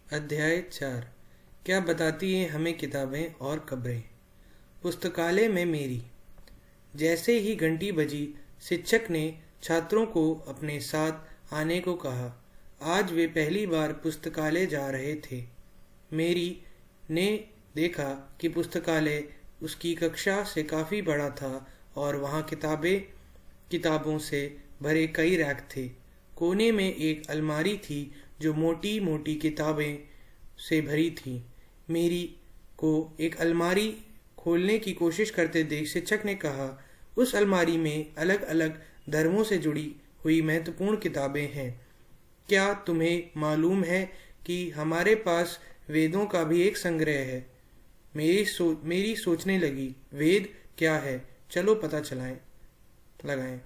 अध्याय 4। क्या बताती हैं हमें किताबें और खबरें। पुस्तकालय में मेरी। जैसे ही घंटी बजी, शिक्षक ने छात्रों को अपने साथ आने को कहा। आज वे पहली बार पुस्तकालय जा रहे थे। मेरी ने देखा कि पुस्तकालय उसकी कक्षा से काफ़ी बड़ा था और वहाँ किताबों से भरे कई रैक थे। कोने में एक अलमारी थी जो मोटी मोटी किताबें से भरी थी। मेरी को एक अलमारी खोलने की कोशिश करते देख शिक्षक ने कहा, उस अलमारी में अलग अलग धर्मों से जुड़ी हुई महत्वपूर्ण किताबें हैं। क्या तुम्हें मालूम है कि हमारे पास वेदों का भी एक संग्रह है। मेरी सोचने लगी, वेद क्या है, चलो पता लगाएं।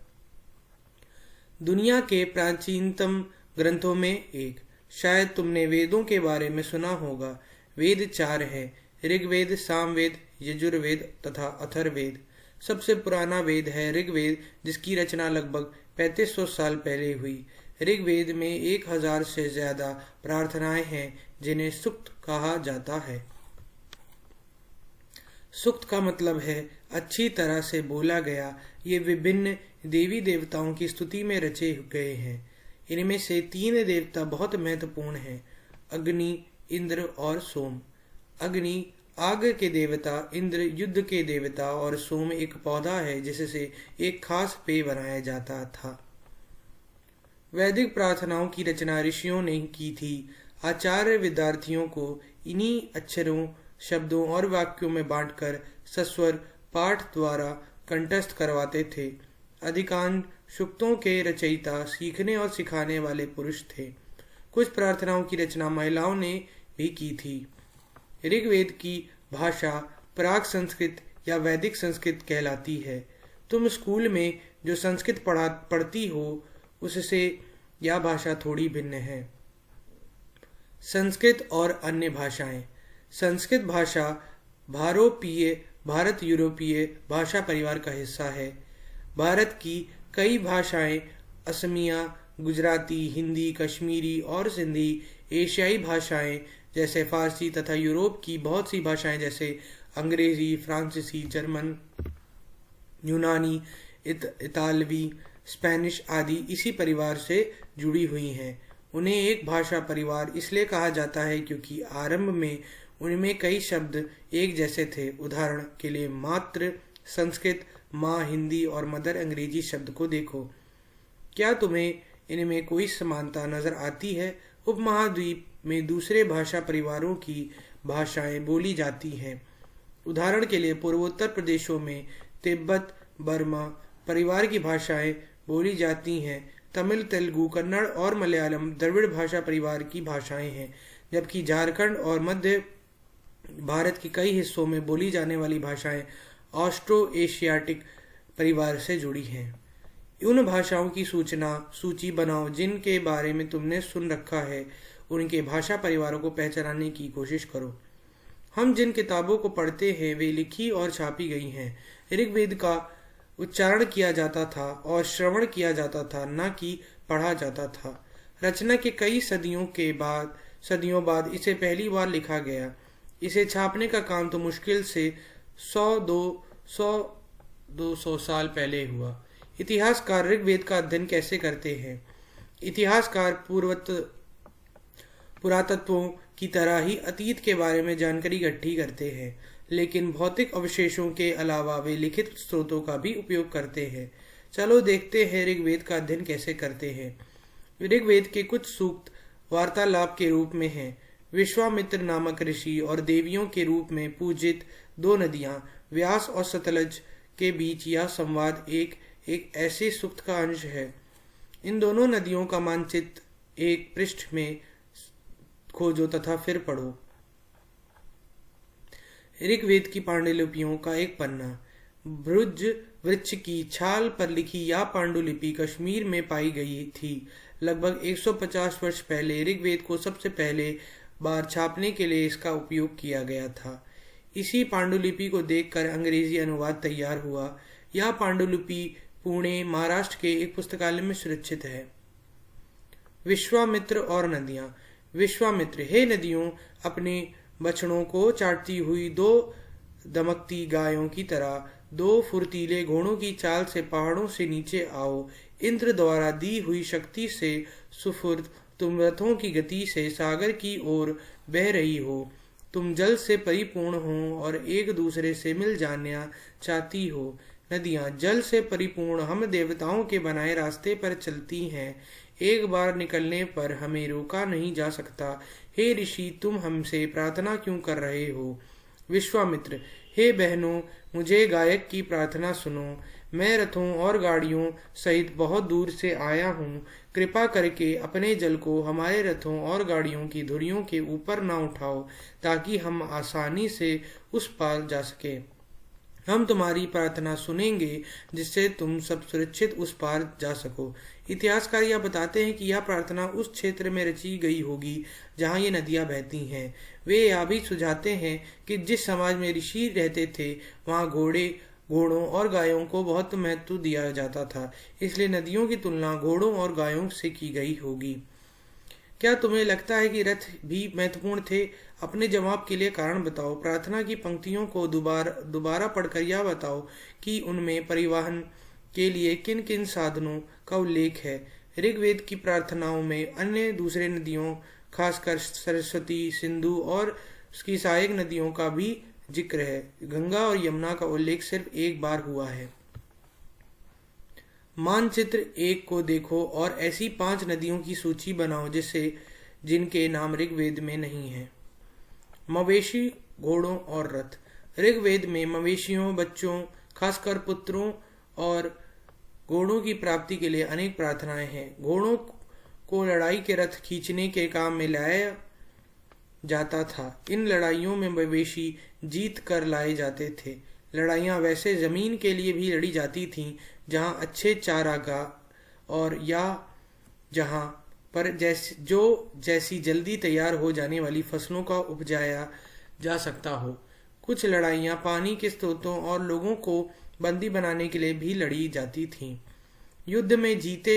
दुनिया के प्राचीनतम ग्रंथों में एक। शायद तुमने वेदों के बारे में सुना होगा। वेद 4 हैं, ऋग्वेद, सामवेद, यजुर्वेद तथा अथर्ववेद। सबसे पुराना वेद है ऋग्वेद, जिसकी रचना लगभग 3500 साल पहले हुई। ऋग्वेद में 1000 से ज्यादा प्रार्थनाएं हैं जिन्हें सूक्त कहा जाता है। सूक्त का मतलब है अच्छी तरह से बोला गया। ये विभिन्न देवी देवताओं की स्तुति में रचे गए हैं। इनमें से 3 देवता बहुत महत्वपूर्ण हैं, अग्नि, इंद्र और सोम। अग्नि आग के देवता, इंद्र युद्ध के देवता और सोम एक पौधा है जिससे एक खास पेय बनाया जाता था। वैदिक प्रार्थनाओं की रचना ऋषियों ने की थी। आचार्य विद्यार्थियों को इन्हीं अक्षरों, शब्दों और वाक्यों में बांटकर सस्वर पाठ द्वारा कंठस्थ करवाते थे। अधिकांश सूक्तों के रचयिता सीखने और सिखाने वाले पुरुष थे। कुछ प्रार्थनाओं की रचना महिलाओं ने भी की थी। ऋग्वेद की भाषा प्राक संस्कृत या वैदिक संस्कृत कहलाती है। तुम स्कूल में जो संस्कृत पढ़ती हो उससे यह भाषा थोड़ी भिन्न है। संस्कृत और अन्य भाषाएं। संस्कृत भाषा भारत यूरोपीय भाषा परिवार का हिस्सा है। भारत की कई भाषाएं, असमिया, गुजराती, हिंदी, कश्मीरी और सिंधी, एशियाई भाषाएं जैसे फारसी तथा यूरोप की बहुत सी भाषाएं जैसे अंग्रेजी, फ्रांसीसी, जर्मन, यूनानी, इतालवी, स्पेनिश आदि इसी परिवार से जुड़ी हुई हैं। उन्हें एक भाषा परिवार इसलिए कहा जाता है क्योंकि आरंभ में उनमें कई शब्द एक जैसे थे। उदाहरण के लिए मातृ संस्कृत, माँ हिंदी और मदर अंग्रेजी शब्द को देखो। क्या तुम्हें इनमें कोई समानता नजर आती है? उपमहाद्वीप में दूसरे भाषा परिवारों की भाषाएं बोली जाती हैं। उदाहरण के लिए पूर्वोत्तर प्रदेशों में तिब्बत बर्मा परिवार की भाषाएं बोली जाती हैं। तमिल, तेलुगु, कन्नड़ और मलयालम द्रविड़ भाषा परिवार की भाषाएं हैं, जबकि झारखंड और मध्य भारत के कई हिस्सों में बोली जाने वाली भाषाएं ऑस्ट्रो एशियाटिक परिवार से जुड़ी हैं। उन भाषाओं की सूची बनाओ जिनके बारे में तुमने सुन रखा है। उनके भाषा परिवारों को पहचानने की कोशिश करो। हम जिन किताबों को पढ़ते हैं वे लिखी और छापी गई हैं। ऋग्वेद का उच्चारण किया जाता था और श्रवण किया जाता था, न कि पढ़ा जाता था। रचना के कई सदियों बाद इसे पहली बार लिखा गया। इसे छापने का काम तो मुश्किल से 100-200 साल पहले हुआ। इतिहासकार ऋग्वेद का अध्ययन कैसे करते हैं? इतिहासकार पुरातत्वों की तरह ही अतीत के बारे में जानकारी इकट्ठी करते हैं, लेकिन भौतिक अवशेषों के अलावा वे लिखित स्रोतों का भी उपयोग करते हैं। चलो देखते हैं ऋग्वेद का अध्ययन कैसे करते हैं। ऋग्वेद के कुछ सूक्त वार्तालाप के रूप में हैं। विश्वामित्र नामक ऋषि और देवियों के रूप में पूजित 2 नदियां व्यास और सतलज के बीच यह संवाद एक ऐसे सूक्त का अंश है। इन दोनों नदियों का मानचित्र एक पृष्ठ में खोजो तथा फिर पढ़ो। ऋग्वेद की पांडुलिपियों का एक पन्ना। भृज वृक्ष की छाल पर लिखी यह पांडुलिपि कश्मीर में पाई गई थी। लगभग 150 वर्ष पहले ऋग्वेद को सबसे पहले बार छापने के लिए इसका उपयोग किया गया था। इसी पांडुलिपि को देखकर अंग्रेजी अनुवाद तैयार हुआ। यह पांडुलिपि पुणे, महाराष्ट्र के एक पुस्तकालय में सुरक्षित है। विश्वामित्र और नदियां। विश्वामित्र, हे नदियों, अपने बछड़ों को चाटती हुई दो दमकती गायों की तरह दो फुर्तीले घोड़ों की चाल से पहाड़ों से नीचे आओ। इंद्र द्वारा दी हुई शक्ति से सुफुर्द तुम रथों की गति से सागर की ओर बह रही हो। तुम जल से परिपूर्ण हो और एक दूसरे से मिल जाना चाहती हो। नदियां जल से परिपूर्ण हम देवताओं के बनाए रास्ते पर चलती हैं। एक बार निकलने पर हमें रोका नहीं जा सकता। हे ऋषि, तुम हमसे प्रार्थना क्यों कर रहे हो? विश्वामित्र, हे बहनों, मुझे गायक की प्रार्थना सुनो। मैं रथों और गाड़ियों सहित बहुत दूर से आया हूँ। कृपा करके अपने जल को हमारे रथों और गाड़ियों की धुरियों के ऊपर न उठाओ, ताकि हम आसानी से उस पार जा सके। हम तुम्हारी प्रार्थना सुनेंगे, जिससे तुम सब सुरक्षित उस पार जा सको। इतिहासकार यह बताते हैं कि यह प्रार्थना उस क्षेत्र में रची गई होगी जहाँ ये नदियाँ बहती हैं। वे यह भी सुझाते हैं कि जिस समाज में ऋषि रहते थे वहाँ घोड़ों और गायों को बहुत महत्व दिया जाता था, इसलिए नदियों की तुलना घोड़ों और गायों से की गई होगी। क्या तुम्हें लगता है कि रथ भी महत्वपूर्ण थे? अपने जवाब के लिए कारण बताओ। प्रार्थना की पंक्तियों को दोबारा पढ़कर यह बताओ कि उनमें परिवहन के लिए किन किन साधनों का उल्लेख है। ऋग्वेद की प्रार्थनाओं में अन्य दूसरे नदियों, खासकर सरस्वती, सिंधु और उसकी सहायक नदियों का भी जिक्र है। गंगा और यमुना का उल्लेख सिर्फ एक बार हुआ है। मानचित्र 1 को देखो और ऐसी 5 नदियों की सूची बनाओ जिनके नाम ऋग्वेद में नहीं है। मवेशी, घोड़ों और रथ। ऋग्वेद में मवेशियों, बच्चों, खासकर पुत्रों और घोड़ों की प्राप्ति के लिए अनेक प्रार्थनाएं हैं। घोड़ों को लड़ाई के रथ खींचने के काम में लाया जाता था। इन लड़ाइयों में मवेशी जीत कर लाए जाते थे। लड़ाइयाँ वैसे जमीन के लिए भी लड़ी जाती थीं, जहाँ अच्छे चारागाह और या जहाँ पर जैसी जल्दी तैयार हो जाने वाली फसलों का उपजाया जा सकता हो। कुछ लड़ाइयाँ पानी के स्रोतों और लोगों को बंदी बनाने के लिए भी लड़ी जाती थीं। युद्ध में जीते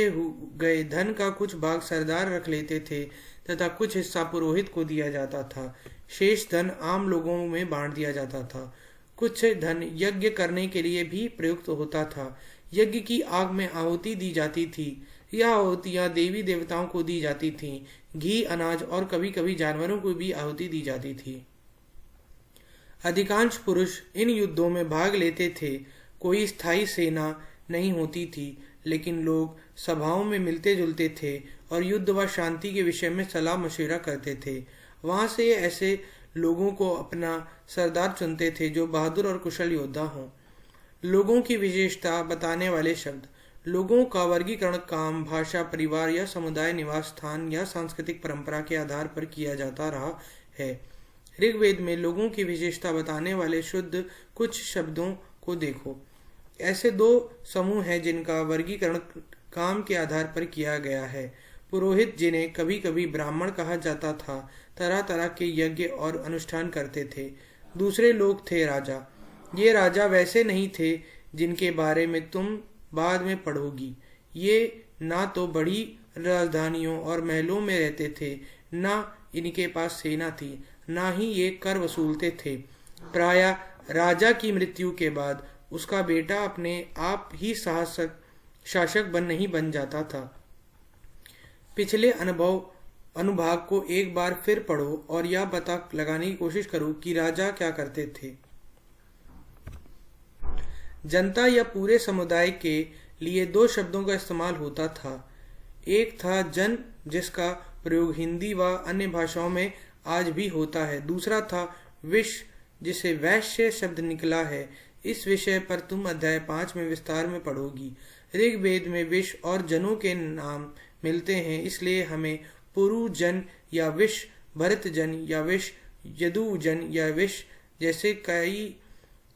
गए धन का कुछ भाग सरदार रख लेते थे तथा कुछ हिस्सा पुरोहित को दिया जाता था। शेष धन आम लोगों में बांट दिया जाता था। कुछ धन यज्ञ करने के लिए भी प्रयुक्त होता था। यज्ञ की आग में आहुति दी जाती थी। यह आहुतियां देवी देवताओं को दी जाती थीं। घी, अनाज और कभी कभी जानवरों को भी आहुति दी जाती थी। अधिकांश पुरुष इन युद्धों में भाग लेते थे। कोई स्थायी सेना नहीं होती थी, लेकिन लोग सभाओं में मिलते जुलते थे और युद्ध व शांति के विषय में सलाह मशविरा करते थे। वहां से ऐसे लोगों को अपना सरदार चुनते थे जो बहादुर और कुशल योद्धा हों। लोगों की विशेषता बताने वाले शब्द। लोगों का वर्गीकरण काम, भाषा, परिवार या समुदाय, निवास स्थान या सांस्कृतिक परंपरा के आधार पर किया जाता रहा है। ऋग्वेद में लोगों की विशेषता बताने वाले शुद्ध कुछ शब्दों को देखो। ऐसे 2 समूह हैं जिनका वर्गीकरण काम के आधार पर किया गया है। पुरोहित, जिन्हें कभी कभी ब्राह्मण कहा जाता था, तरह तरह के यज्ञ और अनुष्ठान करते थे। दूसरे लोग थे राजा। ये राजा वैसे नहीं थे जिनके बारे में तुम बाद में पढ़ोगी। ये ना तो बड़ी राजधानियों और महलों में रहते थे, ना इनके पास सेना थी, ना ही ये कर वसूलते थे। प्रायः राजा की मृत्यु के बाद उसका बेटा अपने आप ही शासक नहीं बन जाता था। पिछले अनुभाग को एक बार फिर पढ़ो और यह पता लगाने की कोशिश करो कि राजा क्या करते थे। जनता या पूरे समुदाय के लिए 2 शब्दों का इस्तेमाल होता था। एक था जन, जिसका प्रयोग हिंदी व अन्य भाषाओं में आज भी होता है। दूसरा था विश, जिसे वैश्य शब्द निकला है। इस विषय पर तुम अध्याय 5 में विस्तार में पढ़ोगी। ऋग्वेद में विश और जनों के नाम मिलते हैं, इसलिए हमें पुरु जन या विश, भरत जन या विश, यदु जन या विश जैसे कई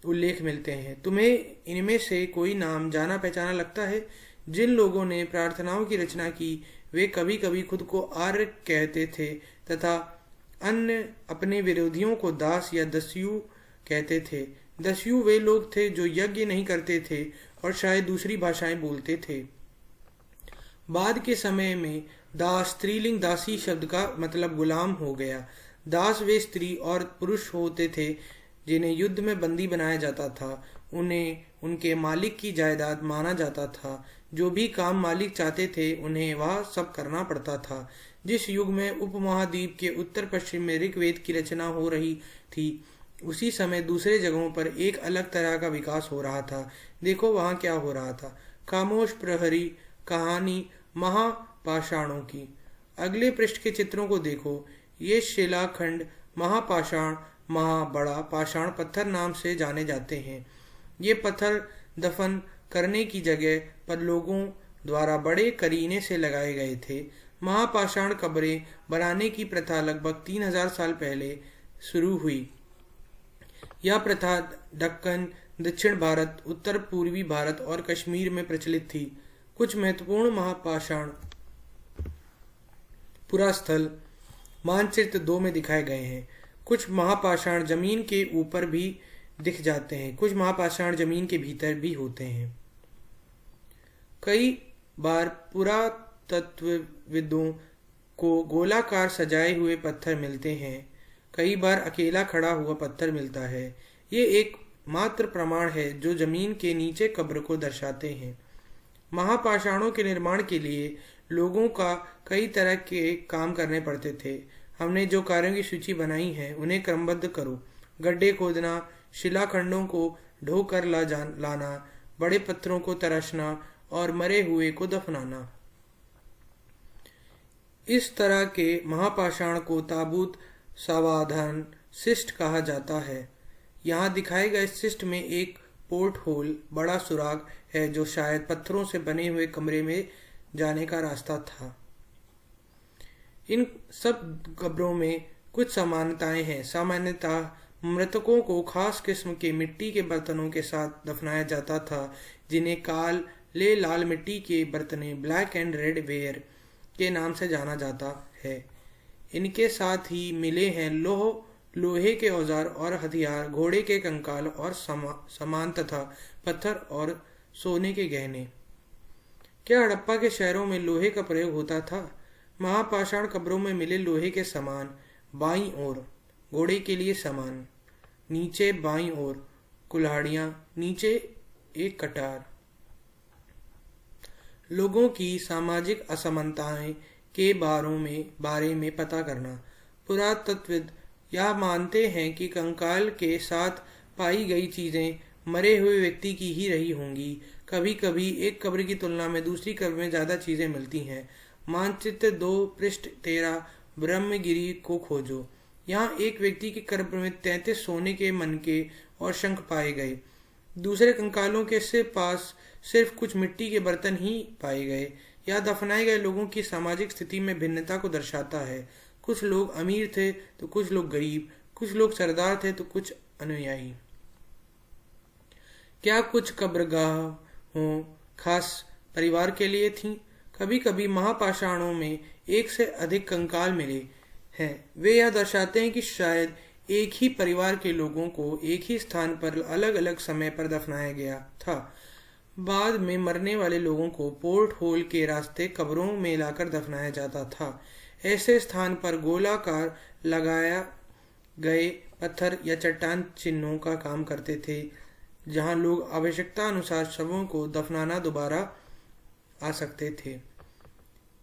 उल्लेख मिलते हैं। तुम्हें इनमें से कोई नाम जाना पहचाना लगता है? जिन लोगों ने प्रार्थनाओं की रचना की वे कभी कभी खुद को आर्य कहते थे तथा अन्य अपने विरोधियों को दास या दस्यु कहते थे। दस्यु वे लोग थे जो यज्ञ नहीं करते थे और शायद दूसरी भाषाएं बोलते थे। बाद के समय में दास स्त्रीलिंग दासी शब्द का मतलब गुलाम हो गया। दास वे स्त्री और पुरुष होते थे जिन्हें युद्ध में बंदी बनाया जाता था। उन्हें उनके मालिक की जायदाद माना जाता था। जो भी काम मालिक चाहते थे उन्हें वह सब करना पड़ता था। जिस युग में उपमहाद्वीप के उत्तर पश्चिम में ऋग्वेद की रचना हो रही थी, उसी समय दूसरे जगहों पर एक अलग तरह का विकास हो रहा था। देखो वहां क्या हो रहा था। खामोश प्रहरी कहानी महापाषाणों की। अगले पृष्ठ के चित्रों को देखो। ये शिलाखंड महापाषाण बड़ा पाषाण पत्थर नाम से जाने जाते हैं। ये पत्थर दफन करने की जगह पर लोगों द्वारा बड़े करीने से लगाए गए थे। महापाषाण कब्रें बनाने की प्रथा लगभग 3000 साल पहले शुरू हुई। यह प्रथा दक्कन, दक्षिण भारत, उत्तर पूर्वी भारत और कश्मीर में प्रचलित थी। कुछ महत्वपूर्ण महापाषाण पुरास्थल मानचित्र 2 में दिखाए गए हैं। कुछ महापाषाण जमीन के ऊपर भी दिख जाते हैं, कुछ महापाषाण जमीन के भीतर भी होते हैं। कई बार पुरातत्वविदों को गोलाकार सजाए हुए पत्थर मिलते हैं, कई बार अकेला खड़ा हुआ पत्थर मिलता है। ये एक मात्र प्रमाण है जो जमीन के नीचे कब्र को दर्शाते हैं। महापाषाणों के निर्माण के लिए लोगों का कई तरह के काम करने पड़ते थे। हमने जो कार्यों की सूची बनाई है उन्हें क्रमबद्ध करो। गड्ढे खोदना, शिलाखंडों को ढोकर लाना, बड़े पत्थरों को तराशना और मरे हुए को दफनाना। इस तरह के महापाषाण को ताबूत सावधान शिष्ट कहा जाता है। यहाँ दिखाए गए शिष्ट में एक पोर्ट होल बड़ा सुराग है जो शायद पत्थरों से बने हुए कमरे में जाने का रास्ता था। इन सब कब्रों में कुछ समानताएं हैं। सामान्यतः मृतकों को खास किस्म के मिट्टी के बर्तनों के साथ दफनाया जाता था जिन्हें काले लाल मिट्टी के बर्तने ब्लैक एंड रेड वेयर के नाम से जाना जाता है। इनके साथ ही मिले हैं लोहे के औजार और हथियार, घोड़े के कंकाल और सामान तथा पत्थर और सोने के गहने। क्या हड़प्पा के शहरों में लोहे का प्रयोग होता था? महापाषाण कब्रों में मिले लोहे के सामान बाईं ओर घोड़े के लिए सामान, नीचे बाईं ओर कुल्हाड़ियां, नीचे एक कटार। लोगों की सामाजिक असमानताएं के बारे में पता करना। पुरातत्वविद यह मानते हैं कि कंकाल के साथ पाई गई चीजें मरे हुए व्यक्ति की ही रही होंगी। कभी कभी एक कब्र की तुलना में दूसरी कब्र में ज्यादा चीजें मिलती हैं। मानचित्र 2 पृष्ठ 13 ब्रह्मगिरी को खोजो। यहाँ एक व्यक्ति की कब्र में 33 सोने के मनके और शंख पाए गए। दूसरे कंकालों के पास सिर्फ कुछ मिट्टी के बर्तन ही पाए गए। यह दफनाए गए लोगों की सामाजिक स्थिति में भिन्नता को दर्शाता है। कुछ लोग अमीर थे तो कुछ लोग गरीब, कुछ लोग सरदार थे तो कुछ अनुयायी। क्या कुछ कब्रगाहों खास परिवार के लिए थीं? कभी कभी महापाषाणों में एक से अधिक कंकाल मिले हैं। वे यह दर्शाते हैं कि शायद एक ही परिवार के लोगों को एक ही स्थान पर अलग अलग समय पर दफनाया गया था। बाद में मरने वाले लोगों को पोर्ट होल के रास्ते कब्रों में लाकर दफनाया जाता था। ऐसे स्थान पर गोलाकार लगाया गए पत्थर या चट्टान चिन्हों का काम करते थे जहां लोग आवश्यकता अनुसार शवों को दफनाना दोबारा आ सकते थे।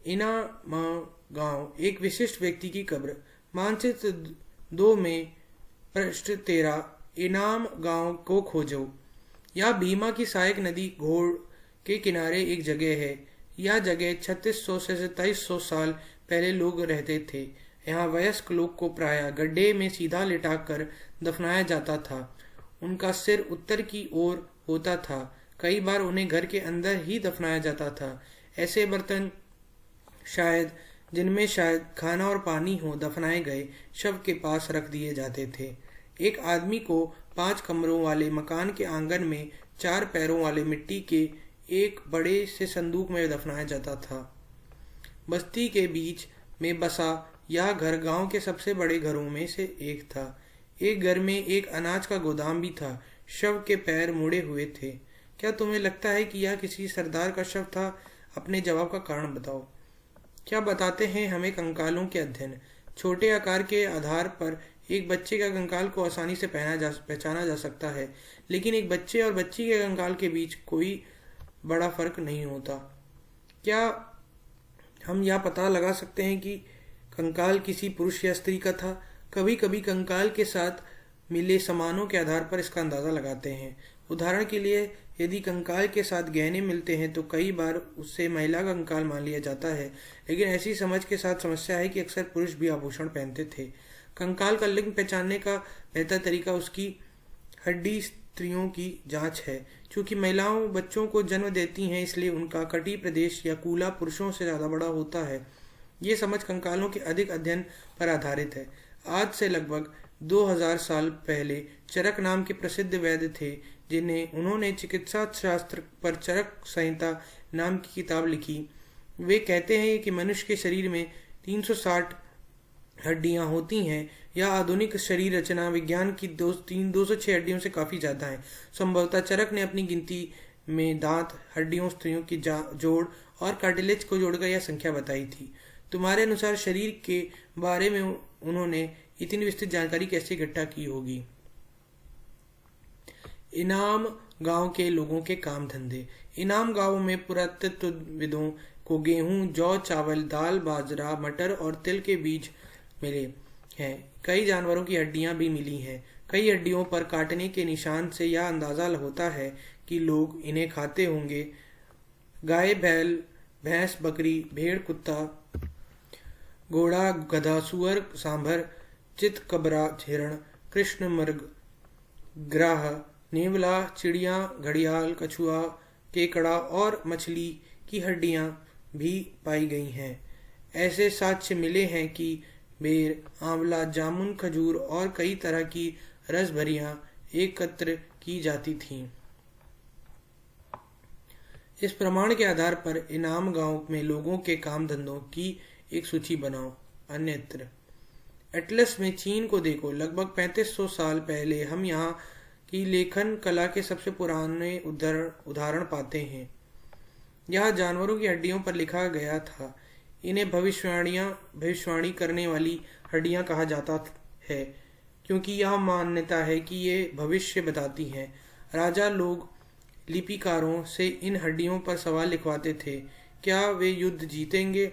इनाम गांव एक विशिष्ट व्यक्ति की कब्र। मानचित्र 2 में पृष्ठ 13 इनाम गांव को खोजो। यह भीमा की सहायक नदी घोड़ के किनारे एक जगह है। यह जगह 3600 से 2700 साल पहले लोग रहते थे। यहाँ वयस्क लोग को प्रायः गड्ढे में सीधा लिटाकर दफनाया जाता था। उनका सिर उत्तर की ओर होता था। कई बार उन्हें घर के अंदर ही दफनाया जाता था। ऐसे बर्तन जिनमें शायद खाना और पानी हो दफनाए गए शव के पास रख दिए जाते थे। एक आदमी को 5 कमरों वाले मकान के आंगन में 4 पैरों वाले मिट्टी के एक बड़े से संदूक में दफनाया जाता था। बस्ती के बीच में बसा यह घर गांव के सबसे बड़े घरों में से एक था। एक घर में एक अनाज का गोदाम भी था। शव के पैर मुड़े हुए थे। क्या तुम्हें लगता है कि यह किसी सरदार का शव था? अपने जवाब का कारण बताओ। क्या बताते हैं हमें कंकालों के अध्ययन। छोटे आकार के आधार पर एक बच्चे का कंकाल को आसानी से पहचाना जा सकता है, लेकिन एक बच्चे और बच्ची के कंकाल के बीच कोई बड़ा फर्क नहीं होता। क्या हम यह पता लगा सकते हैं कि कंकाल किसी पुरुष या स्त्री का था? कभी कभी कंकाल के साथ मिले सामानों के आधार पर इसका अंदाजा लगाते हैं। उदाहरण के लिए, यदि कंकाल के साथ गहने मिलते हैं तो कई बार उससे महिला का कंकाल मान लिया जाता है, लेकिन ऐसी समझ के साथ समस्या है कि अक्सर पुरुष भी आभूषण पहनते थे। कंकाल का लिंग पहचानने का बेहतर तरीका उसकी हड्डी स्त्रियों की जांच है। चूंकि महिलाओं बच्चों को जन्म देती हैं, इसलिए उनका कटी प्रदेश या कूला पुरुषों से ज्यादा बड़ा होता है। ये समझ कंकालों के अधिक अध्ययन पर आधारित है। आज से लगभग 2000 साल पहले चरक नाम के प्रसिद्ध वैद्य थे, उन्होंने चिकित्सा शास्त्र पर चरक संहिता नाम की किताब लिखी। वे कहते हैं कि मनुष्य के शरीर में 360 हड्डियां होती हैं। यह आधुनिक शरीर रचना विज्ञान की 206 हड्डियों से काफी ज्यादा है। संभवतः चरक ने अपनी गिनती में दांत, हड्डियों, स्त्रियों की जोड़ और कार्टिलेज को जोड़कर यह संख्या बताई थी। तुम्हारे अनुसार शरीर के बारे में उन्होंने इतनी विस्तृत जानकारी कैसे इकट्ठा की होगी? इनाम गांव के लोगों के काम धंधे। इनाम गांव में पुरातत्वविदों को गेहूं, जौ, चावल, दाल, बाजरा, मटर और तिल के बीज मिले हैं। कई जानवरों की हड्डियां भी मिली हैं। कई हड्डियों पर काटने के निशान से यह अंदाजा होता है कि लोग इन्हें खाते होंगे। गाय, बैल, भैंस, बकरी, भेड़, कुत्ता, घोड़ा, गधा, सुअर, सांभर, चित, कबरा, हिरण, कृष्ण मृग, ग्राह, नेवला, चिड़िया, घड़ियाल, कछुआ, केकड़ा और मछली की हड्डियां भी पाई गई हैं। ऐसे साक्ष्य मिले हैं कि बेर, आंवला, जामुन, खजूर और कई तरह की रसभरियां एकत्र की जाती थीं। इस प्रमाण के आधार पर इनाम गांव में लोगों के काम धंधों की एक सूची बनाओ। अन्यत्र एटलस में चीन को देखो। लगभग 3500 साल पहले हम यहाँ की लेखन कला के सबसे पुराने उदाहरण पाते हैं। यह जानवरों की हड्डियों पर लिखा गया था। इन्हें भविष्यवाणी करने वाली हड्डियां कहा जाता है, क्योंकि यह मान्यता है कि ये भविष्य बताती हैं। राजा लोग लिपिकारों से इन हड्डियों पर सवाल लिखवाते थे। क्या वे युद्ध जीतेंगे?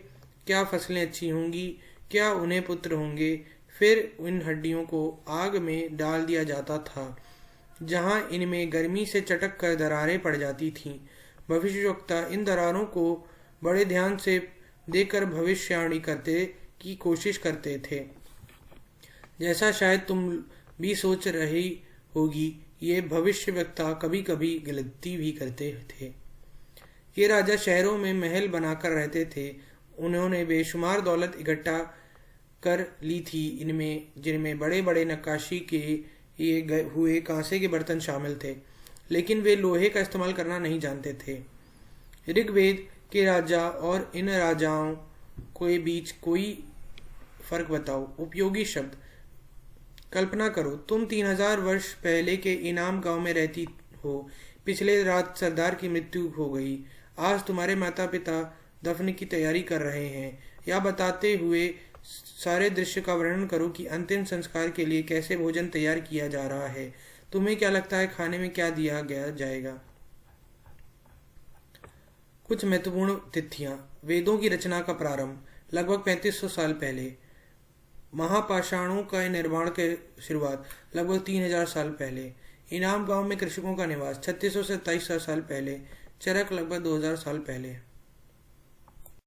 क्या फसलें अच्छी होंगी? क्या उन्हें पुत्र होंगे? फिर इन हड्डियों को आग में डाल दिया जाता था, जहां इनमें गर्मी से चटक कर दरारें पड़ जाती थीं। भविष्यवक्ता इन दरारों को बड़े ध्यान से देखकर भविष्यवाणी करते की कोशिश करते थे। जैसा शायद तुम भी सोच रही होगी, ये भविष्यवक्ता कभी कभी गलती भी करते थे। ये राजा शहरों में महल बनाकर रहते थे। उन्होंने बेशुमार दौलत इकट्ठा कर ली थी, जिनमें बड़े बड़े नक्काशी किए हुए कांसे के बर्तन शामिल थे, लेकिन वे लोहे का इस्तेमाल करना नहीं जानते थे। ऋग्वेद के राजा और इन राजाओं के बीच कोई फर्क बताओ। उपयोगी शब्द। कल्पना करो, तुम 3000 वर्ष पहले के इनाम गांव में रहती हो। पिछले रात सरदार की मृत्यु हो गई। आज तुम्हारे माता पिता दफन की तैयारी कर रहे हैं। यह बताते हुए सारे दृश्य का वर्णन करो कि अंतिम संस्कार के लिए कैसे भोजन तैयार किया जा रहा है। तुम्हें क्या लगता है, खाने में क्या दिया गया जाएगा? कुछ महत्वपूर्ण तिथियां। वेदों की रचना का प्रारंभ लगभग 3500 साल पहले। महापाषाणों का निर्माण की शुरुआत लगभग 3000 साल पहले। इनाम गांव में कृषकों का निवास 3600 से 2700 साल पहले। चरक लगभग 2000 साल पहले।